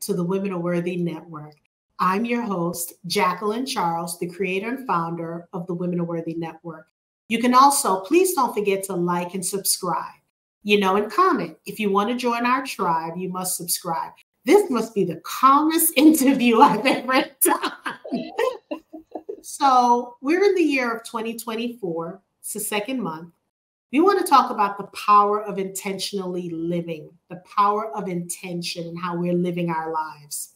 to the Women Are Worthy Network. I'm your host, Jacqueline Charles, the creator and founder of the Women Are Worthy Network. You can also, please don't forget to like and subscribe, and comment. If you want to join our tribe, you must subscribe. This must be the calmest interview I've ever done. So we're in the year of 2024. It's the second month. We want to talk about the power of intentionally living, the power of intention and how we're living our lives.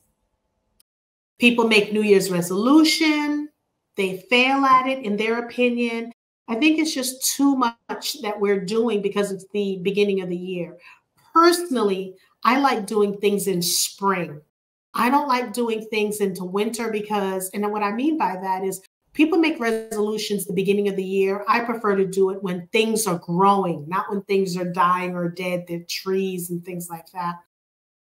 People make New Year's resolution. They fail at it, in their opinion. I think it's just too much that we're doing because it's the beginning of the year. Personally, I like doing things in spring. I don't like doing things into winter because, and what I mean by that is people make resolutions the beginning of the year. I prefer to do it when things are growing, not when things are dying or dead, the trees and things like that.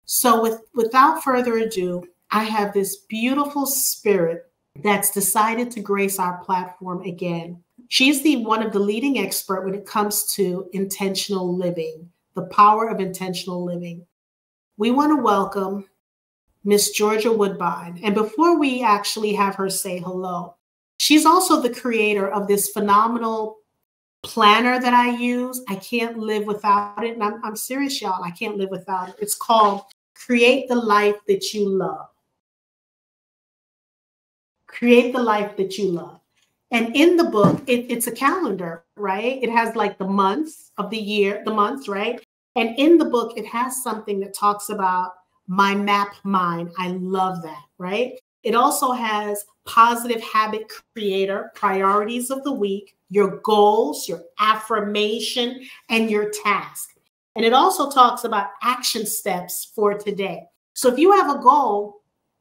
So without further ado, I have this beautiful spirit that's decided to grace our platform again. She's one of the leading experts when it comes to intentional living, the power of intentional living. We want to welcome Miss Georgia Woodbine. And before we actually have her say hello, she's also the creator of this phenomenal planner that I use. I can't live without it. And I'm serious, y'all. I can't live without it. It's called Create the Life That You Love. Create the Life That You Love. And in the book, it's a calendar, right? It has like the months of the year, the months, right? And in the book, it has something that talks about my map mind. I love that, right? It also has positive habit creator, priorities of the week, your goals, your affirmation, and your task. And it also talks about action steps for today. So if you have a goal,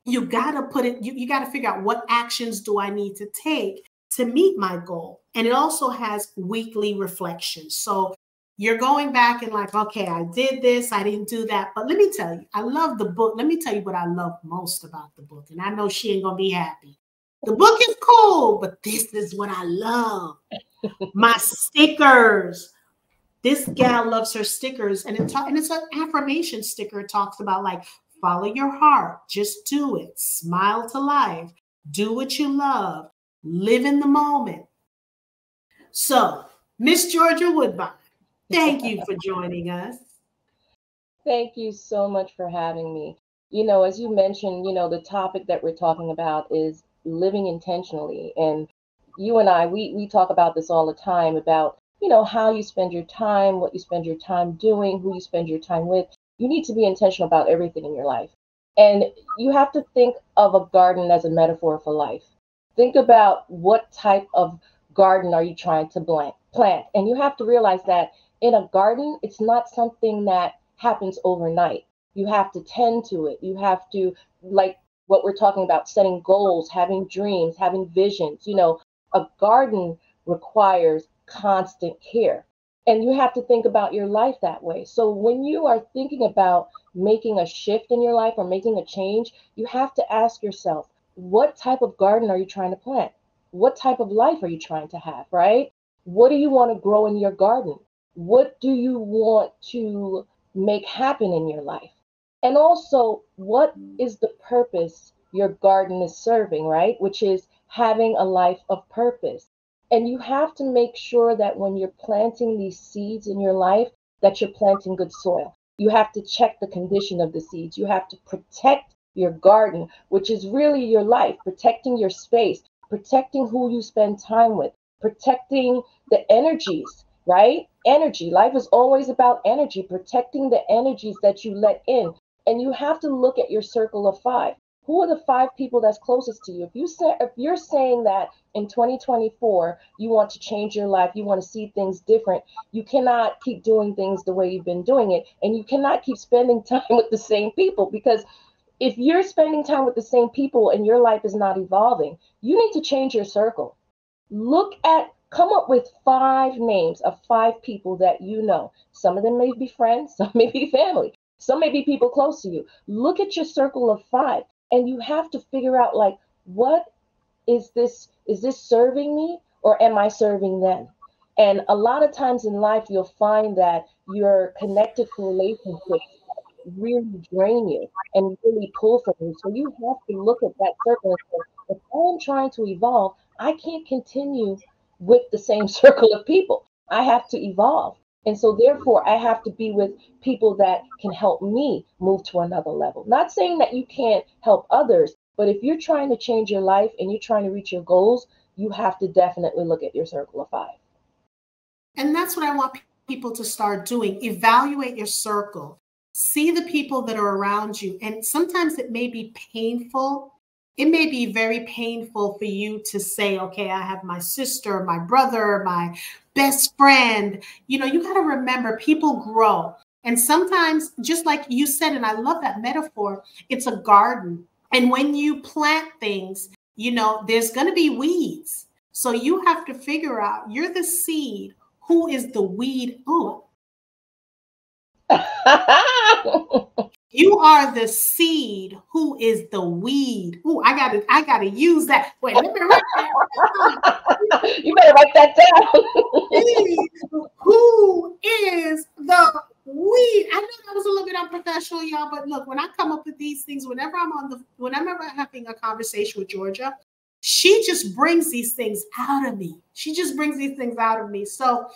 you got to put it, you got to figure out what actions do I need to take to meet my goal. And it also has weekly reflections. So you're going back and like, okay, I did this, I didn't do that. But let me tell you, I love the book. Let me tell you what I love most about the book. And I know she ain't going to be happy. The book is cool, but this is what I love. My stickers. This gal loves her stickers. And it's an affirmation sticker. It talks about like, follow your heart. Just do it. Smile to life. Do what you love. Live in the moment. So, Miss Georgia Woodbine, thank you for joining us. Thank you so much for having me. As you mentioned, the topic that we're talking about is living intentionally. And you and I, we talk about this all the time about, how you spend your time, what you spend your time doing, who you spend your time with. You need to be intentional about everything in your life. And you have to think of a garden as a metaphor for life. Think about what type of garden are you trying to plant. And you have to realize that in a garden, it's not something that happens overnight. You have to tend to it. You have to, like what we're talking about, setting goals, having dreams, having visions. A garden requires constant care. And you have to think about your life that way. So when you are thinking about making a shift in your life or making a change, you have to ask yourself, what type of garden are you trying to plant? What type of life are you trying to have, right? What do you want to grow in your garden? What do you want to make happen in your life? And also, what is the purpose your garden is serving, right? Which is having a life of purpose. And you have to make sure that when you're planting these seeds in your life, that you're planting good soil. You have to check the condition of the seeds. You have to protect your garden, which is really your life, protecting your space, protecting who you spend time with, protecting the energies, right? Energy. Life is always about energy, protecting the energies that you let in. And you have to look at your circle of 5. Who are the 5 people that's closest to you? If you're saying that in 2024, you want to change your life, you want to see things different, you cannot keep doing things the way you've been doing it. And you cannot keep spending time with the same people, because if you're spending time with the same people and your life is not evolving, you need to change your circle. Come up with 5 names of 5 people that you know. Some of them may be friends, some may be family, some may be people close to you. Look at your circle of 5, and you have to figure out, like, what is this serving me, or am I serving them? And a lot of times in life, you'll find that you're connected to relationships really drain you and really pull from you. So you have to look at that circle and say, if I'm trying to evolve, I can't continue with the same circle of people. I have to evolve. And so therefore I have to be with people that can help me move to another level. Not saying that you can't help others, but if you're trying to change your life and you're trying to reach your goals, you have to definitely look at your circle of five. And that's what I want people to start doing. Evaluate your circle. See the people that are around you. And sometimes it may be painful. It may be very painful for you to say, okay, I have my sister, my brother, my best friend. You know, you got to remember people grow. And sometimes, just like you said, and I love that metaphor, it's a garden. And when you plant things, you know, there's going to be weeds. So you have to figure out, you're the seed. Who is the weed? Oh, you are the seed. Who is the weed? Oh, I gotta use that. Wait, let me write that. You better write that down. Who is the weed? I know that was a little bit unprofessional, y'all, but look, when I come up with these things, whenever I'm having a conversation with Georgia, she just brings these things out of me. She just brings these things out of me. So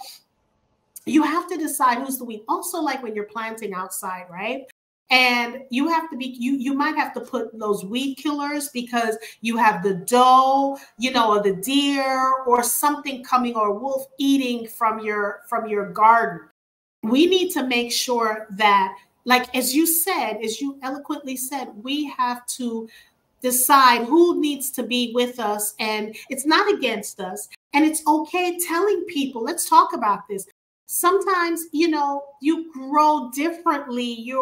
you have to decide who's the weed. Also, like when you're planting outside, right? And you have to be, you might have to put those weed killers because you have the doe, you know, or the deer or something coming, or a wolf eating from your garden. We need to make sure that, like, as you said, as you eloquently said, we have to decide who needs to be with us, and it's not against us. And it's okay telling people, let's talk about this. Sometimes, you know, you grow differently. You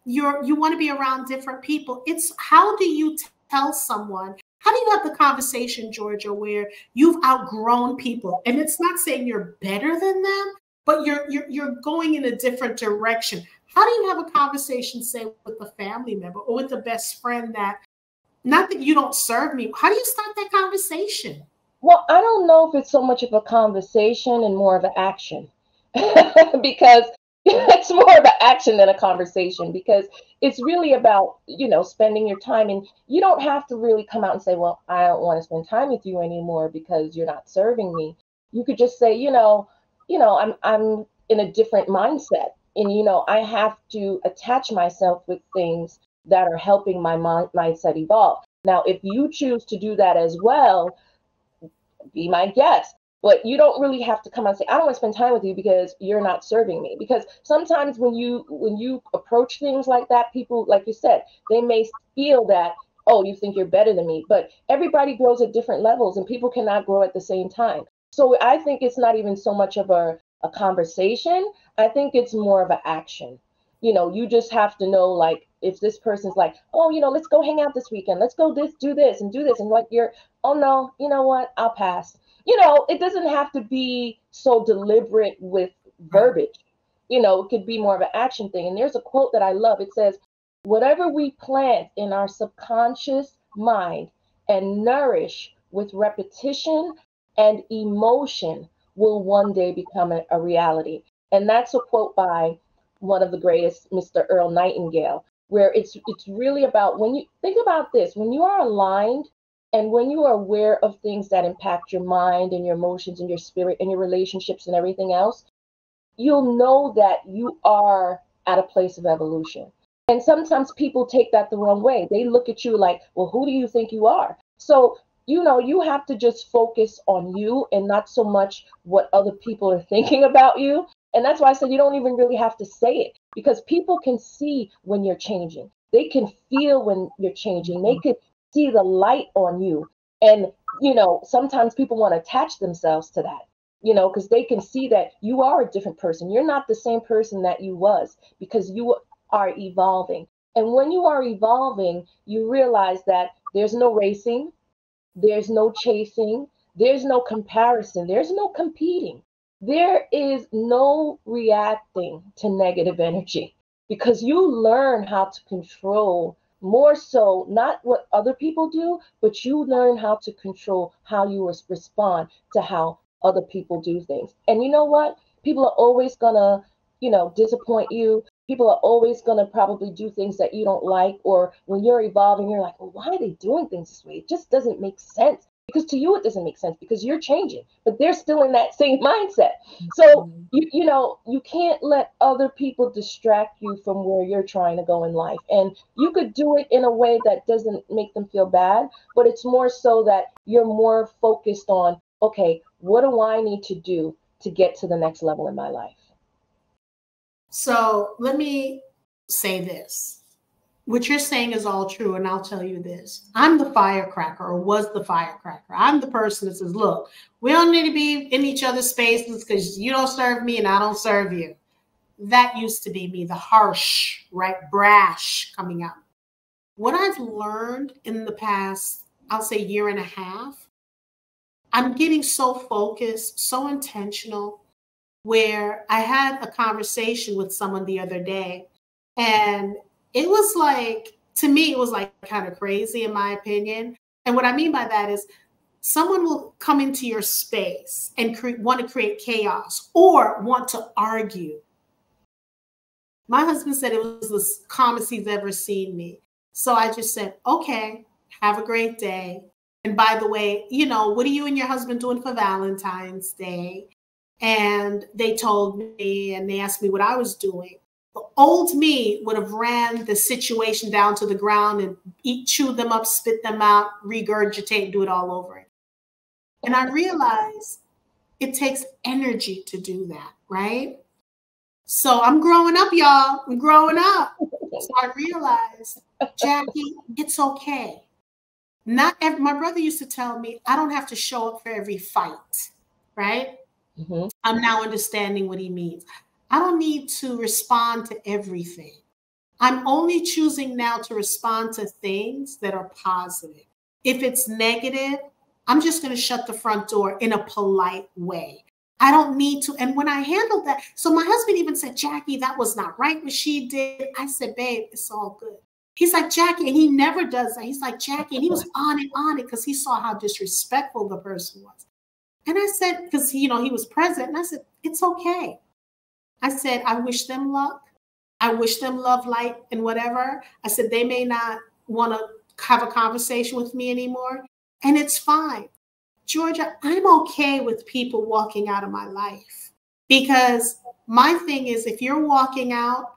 want to be around different people. It's how do you tell someone? How do you have the conversation, Georgia, where you've outgrown people? And it's not saying you're better than them, but you're going in a different direction. How do you have a conversation, say, with a family member or with a best friend that, not that you don't serve me, how do you start that conversation? Well, I don't know if it's so much of a conversation and more of an action. Because it's more of an action than a conversation, because it's really about, you know, spending your time. And you don't have to really come out and say, well, I don't want to spend time with you anymore because you're not serving me. You could just say, I'm in a different mindset, and I have to attach myself with things that are helping my mindset evolve. Now, if you choose to do that as well, be my guest. But you don't really have to come out and say, I don't want to spend time with you because you're not serving me. Because sometimes when you approach things like that, people, like you said, they may feel that, oh, you think you're better than me. But everybody grows at different levels and people cannot grow at the same time. So I think it's not even so much of a conversation. I think it's more of an action. You just have to know, like, if this person's like, oh, let's go hang out this weekend. Let's go do this and do this. And like, oh no, you know what? I'll pass. It doesn't have to be so deliberate with verbiage. It could be more of an action thing. And there's a quote that I love. It says, whatever we plant in our subconscious mind and nourish with repetition and emotion will one day become a reality. And that's a quote by one of the greatest, Mr. Earl Nightingale, where it's really about, when you think about this, when you are aligned and when you are aware of things that impact your mind and your emotions and your spirit and your relationships and everything else, you'll know that you are at a place of evolution. And sometimes people take that the wrong way. They look at you like, well, who do you think you are? So, you have to just focus on you and not so much what other people are thinking about you. And that's why I said you don't even really have to say it, because people can see when you're changing. They can feel when you're changing. They could see the light on you. And, sometimes people want to attach themselves to that, because they can see that you are a different person. You're not the same person that you was, because you are evolving. And when you are evolving, you realize that there's no racing, there's no chasing, there's no comparison, there's no competing. There is no reacting to negative energy, because you learn how to control, more so not what other people do, but you learn how to control how you respond to how other people do things. And you know what? People are always gonna, disappoint you. People are always going to probably do things that you don't like, or when you're evolving, you're like, well, why are they doing things this way? It just doesn't make sense. Because to you, it doesn't make sense because you're changing, but they're still in that same mindset. So, you know, you can't let other people distract you from where you're trying to go in life. And you could do it in a way that doesn't make them feel bad, but it's more so that you're more focused on, okay, what do I need to do to get to the next level in my life? So let me say this. What you're saying is all true, and I'll tell you this. I'm the firecracker, or was the firecracker. I'm the person that says, look, we don't need to be in each other's spaces because you don't serve me and I don't serve you. That used to be me, the harsh, right, brash coming out. What I've learned in the past, I'll say year and a half, I'm getting so focused, so intentional, where I had a conversation with someone the other day, and it was like, to me, it was like kind of crazy in my opinion. And what I mean by that is someone will come into your space and want to create chaos or want to argue. My husband said it was the calmest he's ever seen me. So I just said, okay, have a great day. And by the way, you know, what are you and your husband doing for Valentine's Day? And they told me, and they asked me what I was doing. The old me would have ran the situation down to the ground and chew them up, spit them out, regurgitate, and do it all over again. And I realized it takes energy to do that, right? So I'm growing up, y'all. I'm growing up. So I realized, Jackie, it's okay. My brother used to tell me, I don't have to show up for every fight, right? Mm-hmm. I'm now understanding what he means. I don't need to respond to everything. I'm only choosing now to respond to things that are positive. If it's negative, I'm just going to shut the front door in a polite way. I don't need to. And when I handled that, so my husband even said, Jackie, that was not right what she did. I said, babe, it's all good. He's like, Jackie, and he never does that. He's like, Jackie, and he was on it because he saw how disrespectful the person was. And I said, because, you know, he was present, and I said, it's okay. I said, I wish them luck. I wish them love, light, and whatever. I said, they may not want to have a conversation with me anymore, and it's fine. Georgia, I'm okay with people walking out of my life because my thing is, if you're walking out,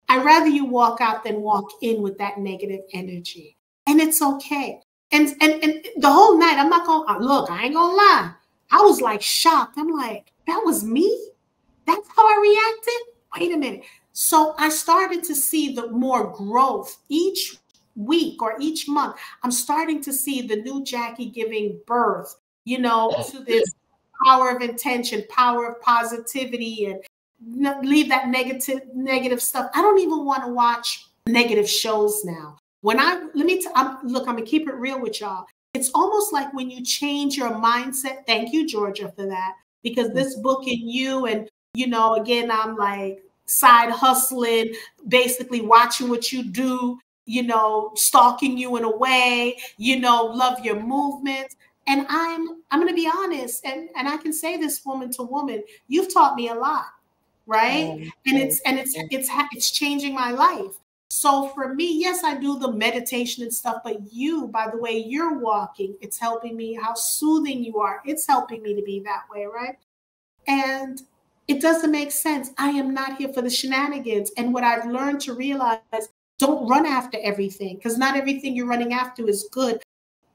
I'd rather you walk out than walk in with that negative energy. And it's okay. And the whole night, I'm not going to, look, I ain't going to lie. I was like shocked. I'm like, that was me? That's how I reacted? Wait a minute. So I started to see the more growth each week or each month. I'm starting to see the new Jackie giving birth, you know, to this power of intention, power of positivity, and leave that negative stuff. I don't even want to watch negative shows now. Look, I'm gonna keep it real with y'all. It's almost like when you change your mindset. Thank you, Georgia, for that, because this book in you, and you know, again, I'm like side hustling, basically watching what you do, you know, stalking you in a way, you know, love your movements. And I'm gonna be honest, and I can say this woman to woman, you've taught me a lot. Right. And it's changing my life. So for me, yes, I do the meditation and stuff, but you, by the way you're walking, it's helping me, how soothing you are. It's helping me to be that way. Right. And it doesn't make sense. I am not here for the shenanigans. And what I've learned to realize, don't run after everything, because not everything you're running after is good.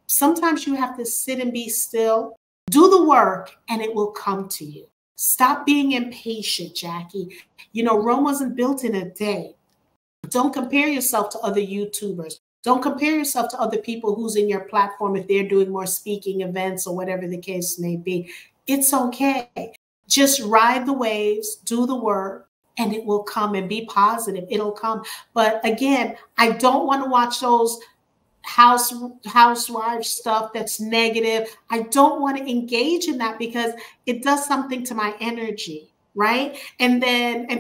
Sometimes you have to sit and be still, do the work, and it will come to you. Stop being impatient, Jackie. You know, Rome wasn't built in a day. Don't compare yourself to other YouTubers. Don't compare yourself to other people who's in your platform if they're doing more speaking events or whatever the case may be. It's okay. Just ride the waves, do the work, and it will come, and be positive. It'll come. But again, I don't want to watch those housewife stuff that's negative. I don't want to engage in that because it does something to my energy, right? And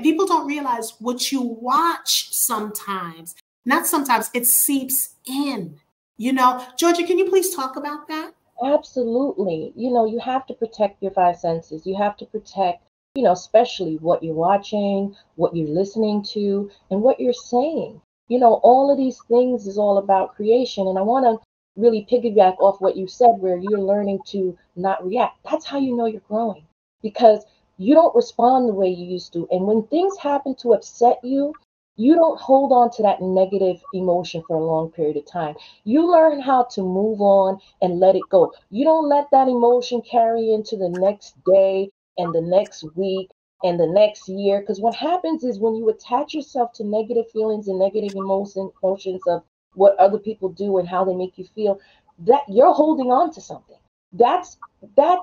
people don't realize what you watch sometimes, not sometimes, it seeps in, you know. Georgia, can you please talk about that? Absolutely. You know, you have to protect your five senses. You have to protect especially what you're watching, what you're listening to, and what you're saying. All of these things is all about creation. And I want to really piggyback off what you said, where you're learning to not react. That's how you know you're growing, because you don't respond the way you used to. And when things happen to upset you, you don't hold on to that negative emotion for a long period of time. You learn how to move on and let it go. You don't let that emotion carry into the next day and the next week and the next year. Because what happens is, when you attach yourself to negative feelings and negative emotions of what other people do and how they make you feel, that you're holding on to something. That's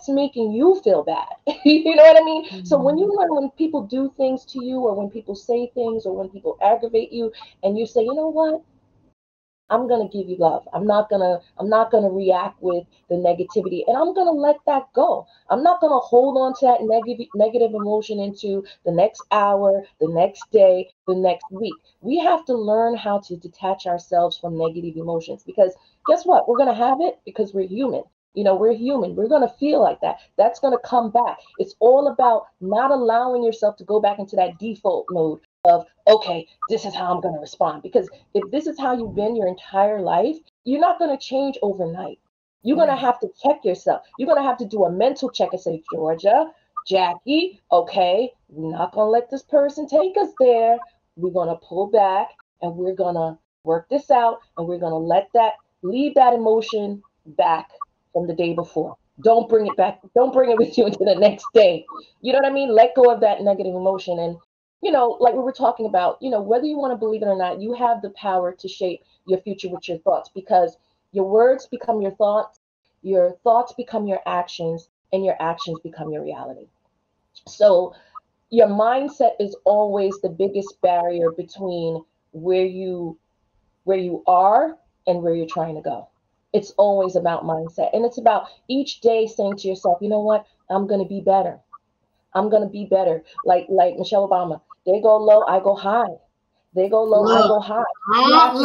making you feel bad. You know what I mean? Mm-hmm. So when you learn, when people do things to you, or when people say things, or when people aggravate you, and you say, you know what? I'm going to give you love. I'm not going to react with the negativity, and I'm going to let that go. I'm not going to hold on to that negative emotion into the next hour, the next day, the next week. We have to learn how to detach ourselves from negative emotions, because guess what? We're going to have it, because we're human. We're human. We're going to feel like that. That's going to come back. It's all about not allowing yourself to go back into that default mode of, okay, this is how I'm going to respond. Because if this is how you've been your entire life, you're not going to change overnight. You're going to have to check yourself. You're going to have to do a mental check and say, Georgia, Jackie, okay, we're not going to let this person take us there. We're going to pull back, and we're going to work this out, and we're going to leave that emotion back from the day before. Don't bring it back. Don't bring it with you into the next day. You know what I mean? Let go of that negative emotion. And like we were talking about, whether you want to believe it or not, you have the power to shape your future with your thoughts, because your words become your thoughts become your actions, and your actions become your reality. So your mindset is always the biggest barrier between where you are and where you're trying to go. It's always about mindset. And it's about each day saying to yourself, you know what? I'm going to be better. I'm going to be better. Like Michelle Obama, they go low, I go high. They go low, I go high. I'm not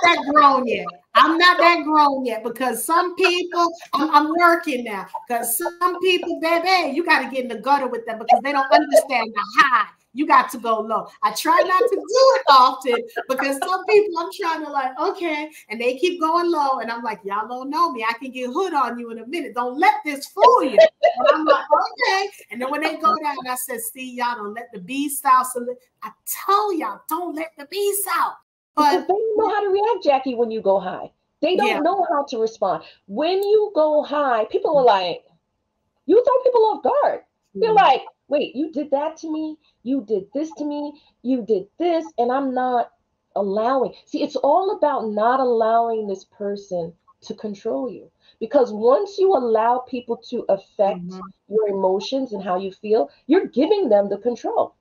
that grown yet. I'm not that grown yet, because some people, I'm working now, because some people, baby, you got to get in the gutter with them, because they don't understand the high. You got to go low. I try not to do it often, because some people I'm trying to like, okay, and they keep going low, and I'm like, y'all don't know me. I can get hood on you in a minute. Don't let this fool you. And I'm like, okay. And then when they go down, I said, see, y'all don't let the beast out. So I tell y'all, don't let the beast out. But because they don't know how to react, Jackie, when you go high. They don't know how to respond. When you go high, people are like, you throw people off guard. You're like, wait, you did that to me? You did this to me? You did this? And I'm not allowing. See, it's all about not allowing this person to control you. Because once you allow people to affect your emotions and how you feel, you're giving them the control.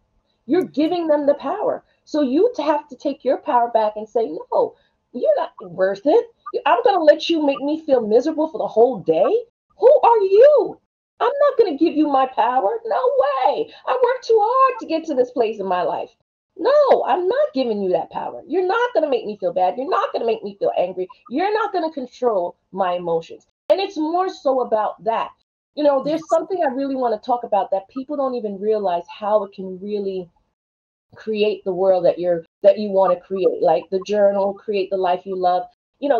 You're giving them the power. So you have to take your power back and say, no, you're not worth it. I'm going to let you make me feel miserable for the whole day? Who are you? I'm not going to give you my power. No way. I worked too hard to get to this place in my life. No, I'm not giving you that power. You're not going to make me feel bad. You're not going to make me feel angry. You're not going to control my emotions. And it's more so about that. There's something I really want to talk about that people don't even realize how it can really create the world that you want to create, like the journal, create the life you love.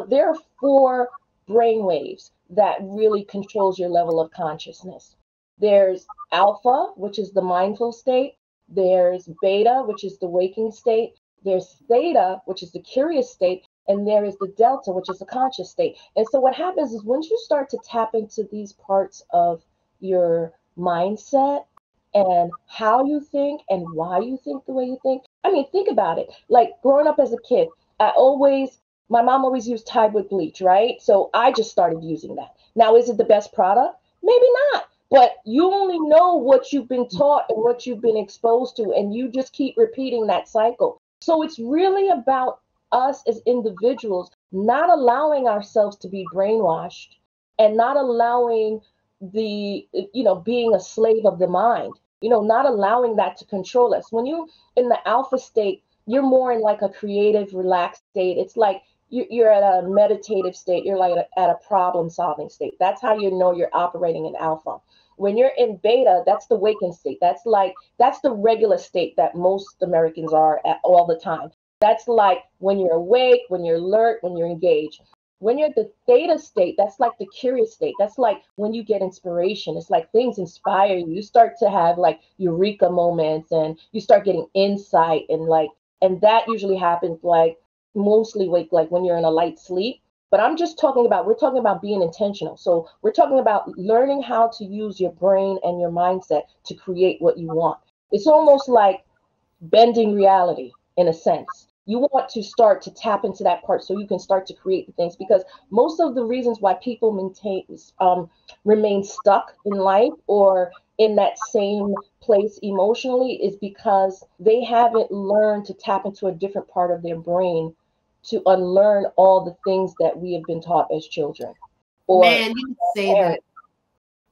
There are 4 brain waves that really controls your level of consciousness. There's alpha, which is the mindful state. There's beta, which is the waking state. There's theta, which is the curious state. And there is the delta, which is the conscious state. And so what happens is, once you start to tap into these parts of your mindset and how you think and why you think the way you think. I mean, think about it. Like growing up as a kid, my mom always used Tide with bleach, right? So I just started using that. Now, is it the best product? Maybe not. But you only know what you've been taught and what you've been exposed to, and you just keep repeating that cycle. So it's really about us as individuals not allowing ourselves to be brainwashed, and not allowing being a slave of the mind, not allowing that to control us. When you in the alpha state, you're more in like a creative, relaxed state. It's like you're at a meditative state. You're like at a problem solving state. That's how you know you're operating in alpha. When you're in beta, that's the waking state. That's the regular state that most Americans are at all the time. That's like when you're awake, when you're alert, when you're engaged. When you're at the theta state, that's like the curious state. That's like when you get inspiration. It's like things inspire you. You start to have like eureka moments, and you start getting insight, and that usually happens like mostly like when you're in a light sleep. But we're talking about being intentional. So we're talking about learning how to use your brain and your mindset to create what you want. It's almost like bending reality in a sense. You want to start to tap into that part so you can start to create the things, because most of the reasons why people remain stuck in life or in that same place emotionally is because they haven't learned to tap into a different part of their brain to unlearn all the things that we have been taught as children or Man, you can say parents.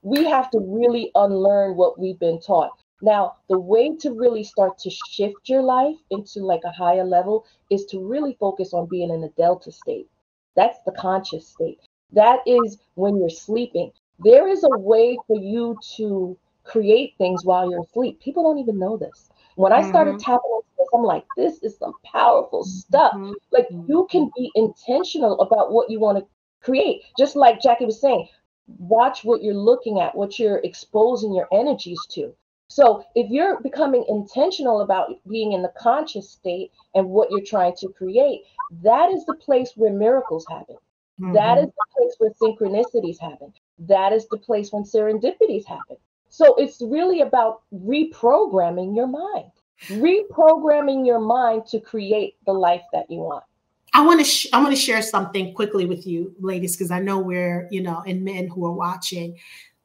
We have to really unlearn what we've been taught. Now, the way to really start to shift your life into like a higher level is to really focus on being in a delta state. That's the conscious state. That is when you're sleeping. There is a way for you to create things while you're asleep. People don't even know this. When I started tapping into this, I'm like, this is some powerful stuff. Like, you can be intentional about what you want to create. Just like Jackie was saying, watch what you're looking at, what you're exposing your energies to. So if you're becoming intentional about being in the conscious state and what you're trying to create, that is the place where miracles happen. That is the place where synchronicities happen. That is the place when serendipities happen. So it's really about reprogramming your mind to create the life that you want. I want to share something quickly with you, ladies, because I know we're, and men who are watching.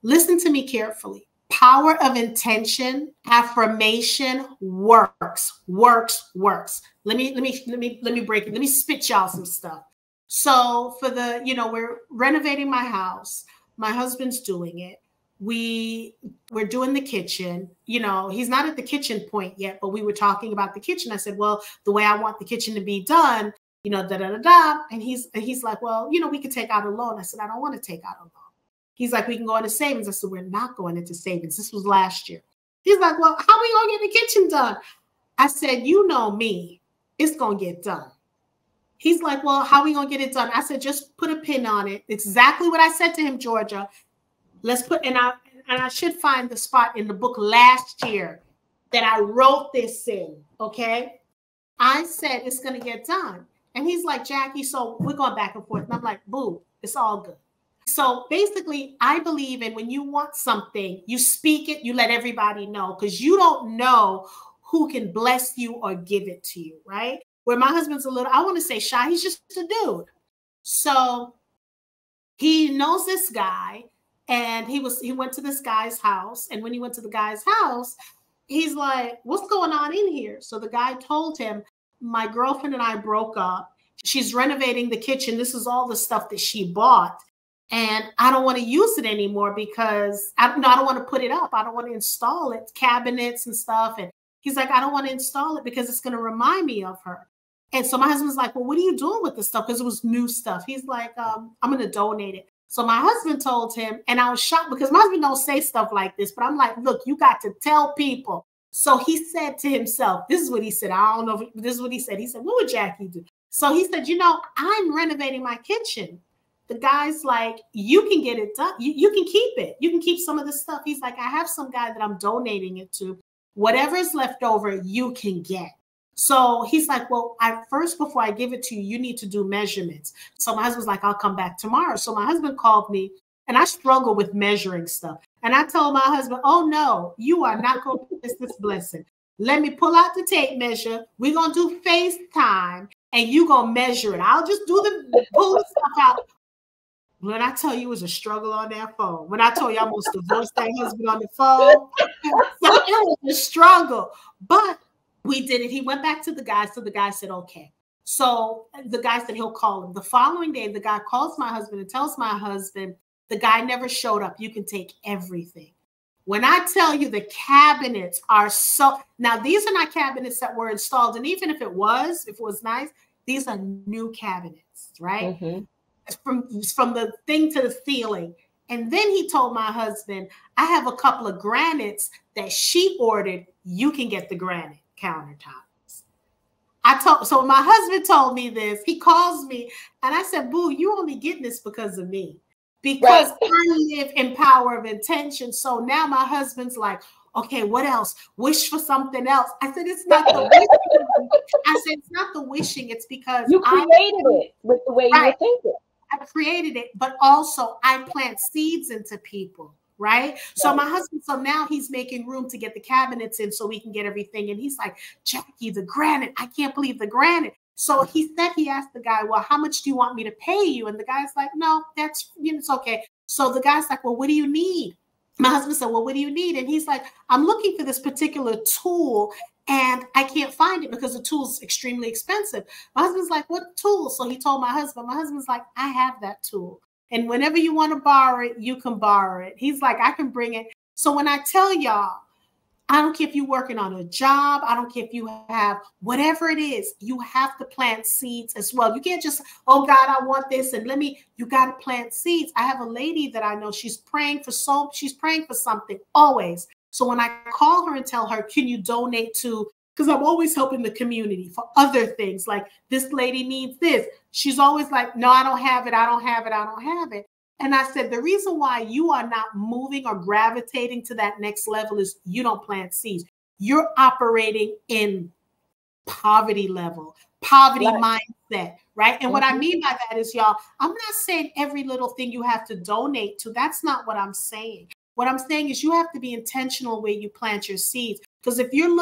Listen to me carefully. Power of intention, affirmation works. Let me break it. Let me spit y'all some stuff. So for we're renovating my house. My husband's doing it. We're doing the kitchen. He's not at the kitchen point yet, but we were talking about the kitchen. I said, well, the way I want the kitchen to be done, da da da da. And he's like, well, we could take out a loan. I said, I don't want to take out a loan. He's like, we can go into savings. I said, we're not going into savings. This was last year. He's like, well, how are we going to get the kitchen done? I said, you know me, it's going to get done. He's like, well, how are we going to get it done? I said, just put a pin on it. Exactly what I said to him, Georgia. And I should find the spot in the book last year that I wrote this in, okay? I said, it's going to get done. And he's like, Jackie, so we're going back and forth. And I'm like, boo, it's all good. So basically, I believe in when you want something, you speak it, you let everybody know, because you don't know who can bless you or give it to you, right? Where my husband's a little, I want to say shy, he's just a dude. So he knows this guy, and he went to this guy's house. And when he went to the guy's house, he's like, what's going on in here? So the guy told him, my girlfriend and I broke up. She's renovating the kitchen. This is all the stuff that she bought. And I don't want to use it anymore because I don't want to put it up. I don't want to install it, cabinets and stuff. And he's like, I don't want to install it because it's going to remind me of her. And so my husband's like, well, what are you doing with this stuff? Because it was new stuff. He's like, I'm going to donate it. So my husband told him, and I was shocked because my husband don't say stuff like this, but I'm like, look, you got to tell people. So he said to himself, this is what he said. I don't know if this is what he said. He said, what would Jackie do? So he said, I'm renovating my kitchen. The guy's like, you can get it done. You can keep it. You can keep some of the stuff. He's like, I have some guy that I'm donating it to. Whatever is left over, you can get. So he's like, well, before I give it to you, you need to do measurements. So my husband's like, I'll come back tomorrow. So my husband called me, and I struggle with measuring stuff. And I told my husband, oh no, you are not going to miss this blessing. Let me pull out the tape measure. We're going to do FaceTime, and you're going to measure it. I'll just pull the stuff out. When I tell you it was a struggle on that phone, when I told you I almost divorced that husband on the phone, so it was a struggle. But we did it. He went back to the guy. So the guy said, okay. So the guy said he'll call him. The following day, the guy calls my husband and tells my husband, the guy never showed up. You can take everything. When I tell you the cabinets are now these are not cabinets that were installed. And even if it was nice, these are new cabinets, right? From the thing to the ceiling. And then he told my husband, I have a couple of granites that she ordered. You can get the granite countertops. So my husband told me this. He calls me and I said, boo, you only getting this because of me. Because Right. I live in power of intention. So now my husband's like, okay, what else? Wish for something else. I said, it's not the wishing. I said, it's not the wishing. It's because You created it with the way you were right. thinking. I created it, but also I plant seeds into people, right? So my husband, so now he's making room to get the cabinets in so we can get everything. And he's like, Jackie, the granite, I can't believe the granite. So he asked the guy, well, how much do you want me to pay you? And the guy's like, no, it's okay. So the guy's like, well, what do you need? My husband said, well, what do you need? And he's like, I'm looking for this particular tool and I can't find it because the tool's extremely expensive. My husband's like, what tool? So he told my husband's like, I have that tool. And whenever you want to borrow it, you can borrow it. He's like, I can bring it. So when I tell y'all, I don't care if you're working on a job. I don't care if you have whatever it is, you have to plant seeds as well. You can't just, oh God, I want this. And you got to plant seeds. I have a lady that I know, she's praying for something always. So when I call her and tell her, can you donate to, because I'm always helping the community for other things. Like this lady needs this. She's always like, no, I don't have it. I don't have it. I don't have it. And I said, the reason why you are not moving or gravitating to that next level is you don't plant seeds. You're operating in poverty level, poverty mindset, right? And what I mean by that is, y'all, I'm not saying every little thing you have to donate to. That's not what I'm saying. What I'm saying is you have to be intentional where you plant your seeds. Because if you're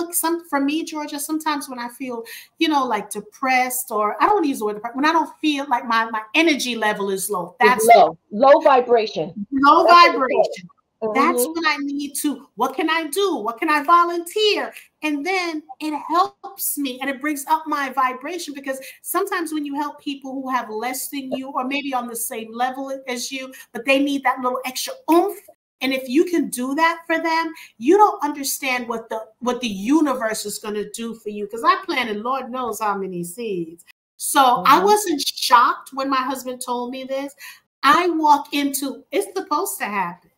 for me, Georgia, sometimes when I feel, like depressed, or I don't want to use the word depressed, when I don't feel like my energy level is low, that's low vibration. Low vibration. That's when I need to, what can I do? What can I volunteer? And then it helps me and it brings up my vibration, because sometimes when you help people who have less than you, or maybe on the same level as you, but they need that little extra oomph. And if you can do that for them, you don't understand what the universe is going to do for you. Because I planted Lord knows how many seeds. So I wasn't shocked when my husband told me this. I walk into, it's supposed to happen.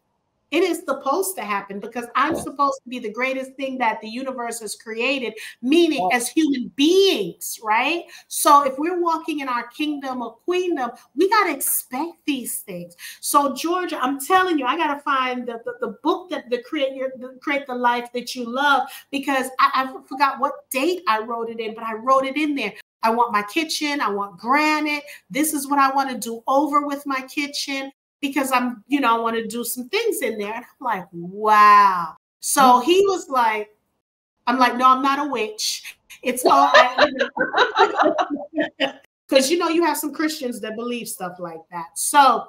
It is supposed to happen, because I'm supposed to be the greatest thing that the universe has created, meaning as human beings, right? So if we're walking in our kingdom or queendom, we got to expect these things. So Georgia, I'm telling you, I got to find the book that create the life that you love, because I forgot what date I wrote it in, but I wrote it in there. I want my kitchen. I want granite. This is what I want to do over with my kitchen, because I want to do some things in there. And I'm like, wow. So he was like, I'm like, no, I'm not a witch. It's all right. Because, you have some Christians that believe stuff like that. So,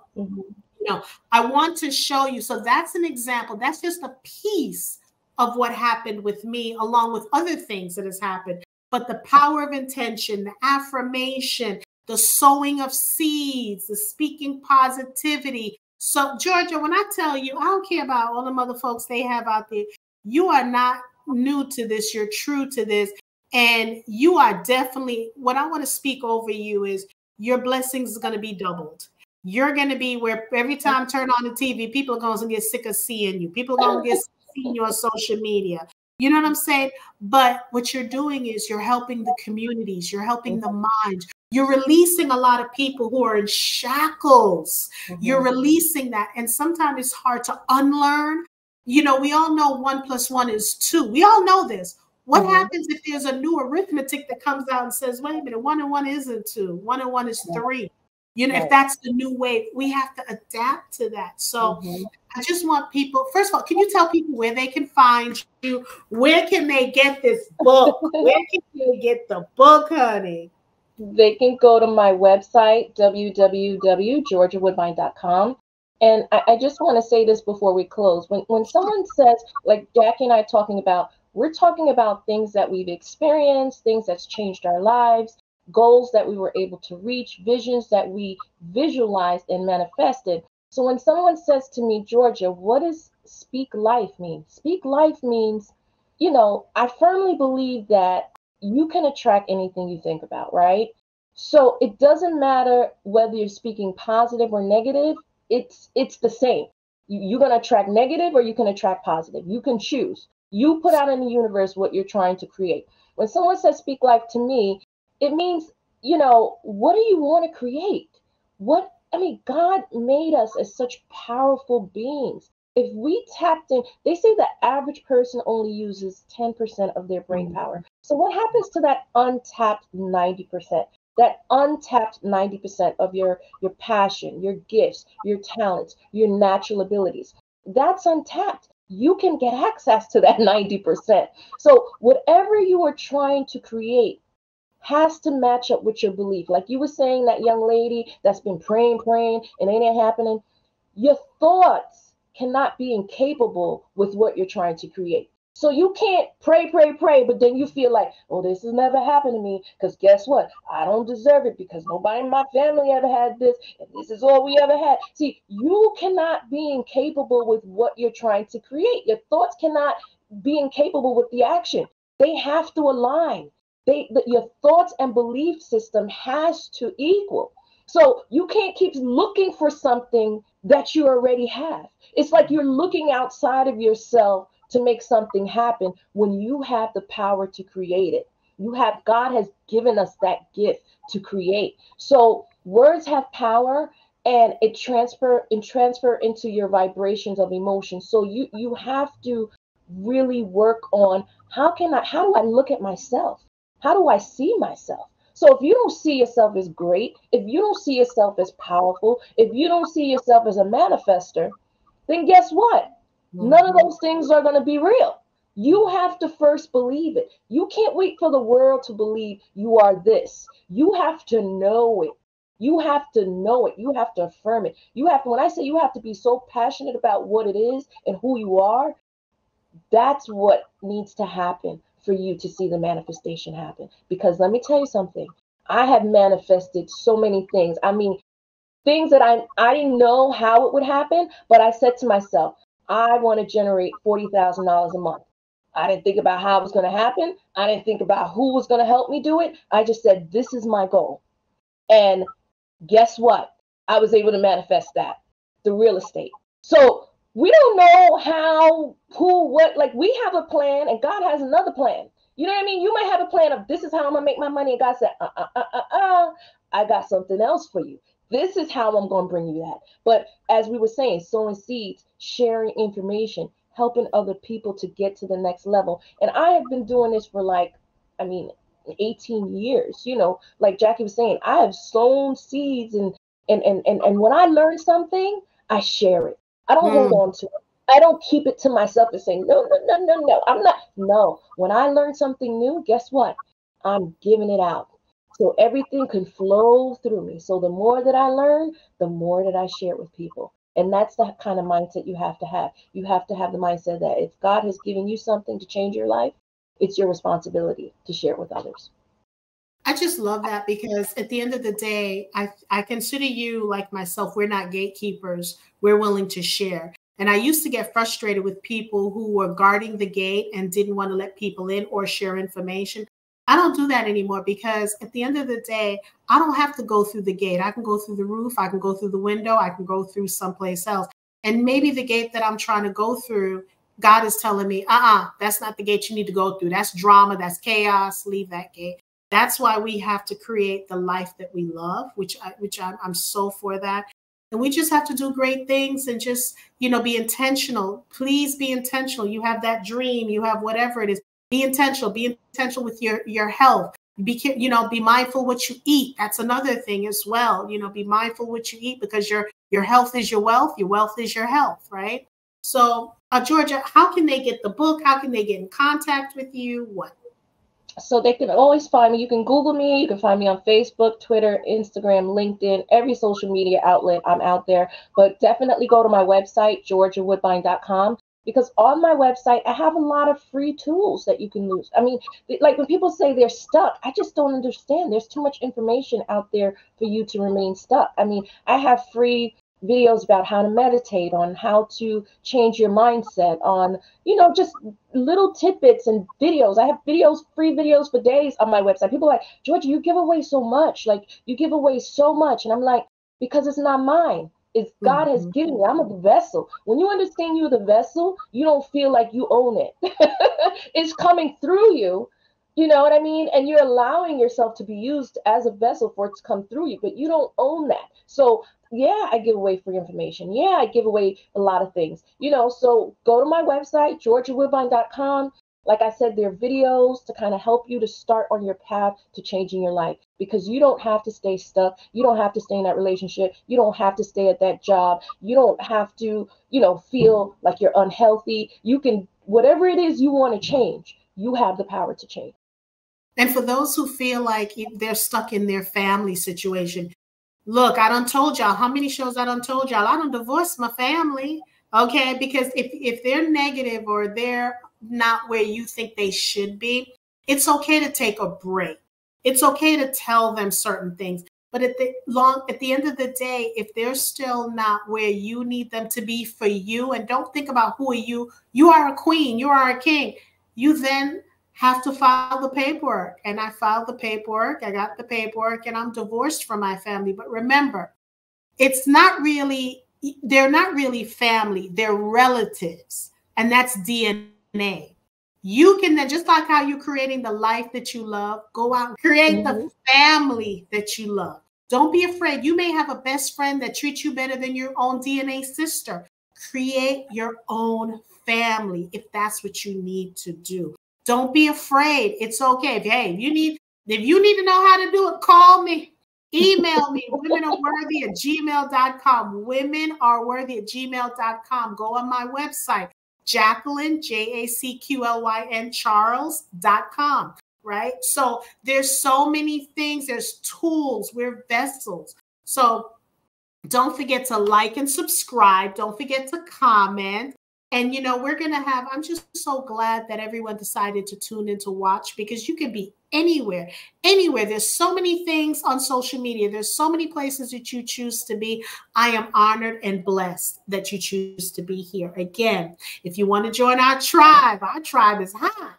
I want to show you. So that's an example. That's just a piece of what happened with me, along with other things that has happened. But the power of intention, the affirmation, the sowing of seeds, the speaking positivity. So, Georgia, when I tell you, I don't care about all the other folks they have out there. You are not new to this. You're true to this. And you are definitely, what I want to speak over you is your blessings are going to be doubled. You're going to be where every time I turn on the TV, people are going to get sick of seeing you. People are going to get sick of seeing you on social media. You know what I'm saying? But what you're doing is you're helping the communities. You're helping the minds. You're releasing a lot of people who are in shackles. You're releasing that. And sometimes it's hard to unlearn. We all know 1 + 1 is 2. We all know this. What happens if there's a new arithmetic that comes out and says, wait a minute, 1 and 1 isn't 2. 1 and 1 is 3. If that's the new way, we have to adapt to that. So I just want people, first of all, can you tell people where they can find you? Where can they get this book? Where can they get the book, honey? They can go to my website, www.georgiawoodbine.com. And I just want to say this before we close. When someone says, like Jackie and I are talking about, we're talking about things that we've experienced, things that's changed our lives, goals that we were able to reach, visions that we visualized and manifested. So when someone says to me, Georgia, what does speak life mean? Speak life means, I firmly believe that you can attract anything you think about, right? So it doesn't matter whether you're speaking positive or negative. it's the same. You're going to attract negative or you can attract positive. You can choose. You put out in the universe what you're trying to create. When someone says speak life to me, it means, what do you want to create? God made us as such powerful beings. If we tapped in, they say the average person only uses 10% of their brain power. So what happens to that untapped 90%? That untapped 90% of your passion, your gifts, your talents, your natural abilities. That's untapped. You can get access to that 90%. So whatever you are trying to create has to match up with your belief. Like you were saying, that young lady that's been praying, and it ain't happening. Your thoughts cannot be incapable with what you're trying to create. So you can't pray, but then you feel like, oh, this has never happened to me. Because guess what? I don't deserve it because nobody in my family ever had this. And this is all we ever had. See, you cannot be incapable with what you're trying to create. Your thoughts cannot be incapable with the action. They have to align. Your thoughts and belief system has to equal. So you can't keep looking for something that you already have. It's like you're looking outside of yourself to make something happen when you have the power to create it. God has given us that gift to create. So words have power, and it transfer into your vibrations of emotion. So you have to really work on how do I look at myself? How do I see myself? So if you don't see yourself as great, if you don't see yourself as powerful, if you don't see yourself as a manifester, then guess what? None of those things are going to be real. You have to first believe it. You can't wait for the world to believe you are this. You have to know it. You have to know it. You have to affirm it. When I say you have to be so passionate about what it is and who you are, that's what needs to happen for you to see the manifestation happen. Because let me tell you something. I have manifested so many things. I mean, things that I didn't know how it would happen, but I said to myself, I want to generate $40,000 a month. I didn't think about how it was going to happen. I didn't think about who was going to help me do it. I just said, this is my goal. And guess what? I was able to manifest that, the real estate. So we don't know how, who, what, like we have a plan and God has another plan. You know what I mean? You might have a plan of this is how I'm going to make my money. And God said, I got something else for you. This is how I'm going to bring you that. But as we were saying, sowing seeds, sharing information, helping other people to get to the next level. And I have been doing this for 18 years, like Jackie was saying, I have sown seeds and when I learn something, I share it. I don't hold on to it. I don't keep it to myself and say, no, I'm not. No, when I learn something new, guess what? I'm giving it out. So everything can flow through me. So the more that I learn, the more that I share it with people. And that's the kind of mindset you have to have. You have to have the mindset that if God has given you something to change your life, it's your responsibility to share it with others. I just love that because at the end of the day, I consider you like myself. We're not gatekeepers. We're willing to share. And I used to get frustrated with people who were guarding the gate and didn't want to let people in or share information. I don't do that anymore because at the end of the day, I don't have to go through the gate. I can go through the roof. I can go through the window. I can go through someplace else. And maybe the gate that I'm trying to go through, God is telling me, that's not the gate you need to go through. That's drama. That's chaos. Leave that gate. That's why we have to create the life that we love, which I'm so for that. And we just have to do great things and just, be intentional. Please be intentional. You have that dream. You have whatever it is. Be intentional. Be intentional with your health. Be mindful what you eat. That's another thing as well. Be mindful what you eat because your health is your wealth. Your wealth is your health, right? So, Georgia, how can they get the book? How can they get in contact with you? What? So they can always find me. You can Google me. You can find me on Facebook, Twitter, Instagram, LinkedIn, every social media outlet. I'm out there. But definitely go to my website, georgiawoodbine.com, because on my website, I have a lot of free tools that you can use. I mean, like when people say they're stuck, I just don't understand. There's too much information out there for you to remain stuck. I mean, I have free videos about how to meditate, on how to change your mindset, on, just little tidbits and videos. I have free videos for days on my website. People are like, Georgia, you give away so much. Like, you give away so much. And I'm like, because it's not mine. It's God has given me. I'm a vessel. When you understand you're the vessel, you don't feel like you own it. It's coming through you. You know what I mean? And you're allowing yourself to be used as a vessel for it to come through you, but you don't own that. So yeah, I give away free information. Yeah, I give away a lot of things. You know, so go to my website, georgiawoodbine.com. Like I said, there are videos to kind of help you to start on your path to changing your life, because you don't have to stay stuck. You don't have to stay in that relationship. You don't have to stay at that job. You don't have to, you know, feel like you're unhealthy. You can, whatever it is you want to change, you have the power to change. And for those who feel like they're stuck in their family situation, look, I done told y'all how many shows I done told y'all. I done divorced my family, okay? Because if they're negative or they're not where you think they should be, it's okay to take a break. It's okay to tell them certain things. But at the end of the day, if they're still not where you need them to be for you, and don't think about who are you. You are a queen. You are a king. You then have to file the paperwork. And I filed the paperwork. I got the paperwork, and I'm divorced from my family. But remember, they're not really family. They're relatives. And that's DNA. You can then, just like how you're creating the life that you love, go out and create the family that you love. Don't be afraid. You may have a best friend that treats you better than your own DNA sister. Create your own family if that's what you need to do. Don't be afraid. It's okay. If you need to know how to do it, call me. Email me, womenareworthy@gmail.com. Womenareworthy@gmail.com. Go on my website, Jacqueline, JACQLYN Charles.com. Right? So there's so many things. There's tools. We're vessels. So don't forget to like and subscribe. Don't forget to comment. And, you know, I'm just so glad that everyone decided to tune in to watch, because you can be anywhere. There's so many things on social media. There's so many places that you choose to be. I am honored and blessed that you choose to be here. Again, if you want to join our tribe is high.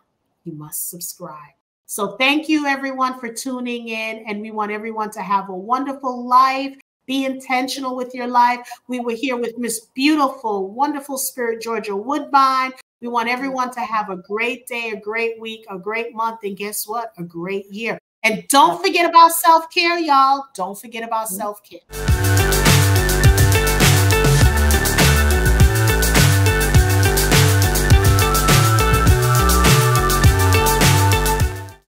You must subscribe. So thank you, everyone, for tuning in. And we want everyone to have a wonderful life. Be intentional with your life. We were here with Miss Beautiful, Wonderful Spirit, Georgia Woodbine. We want everyone to have a great day, a great week, a great month, and guess what? A great year. And don't forget about self-care, y'all. Don't forget about self-care.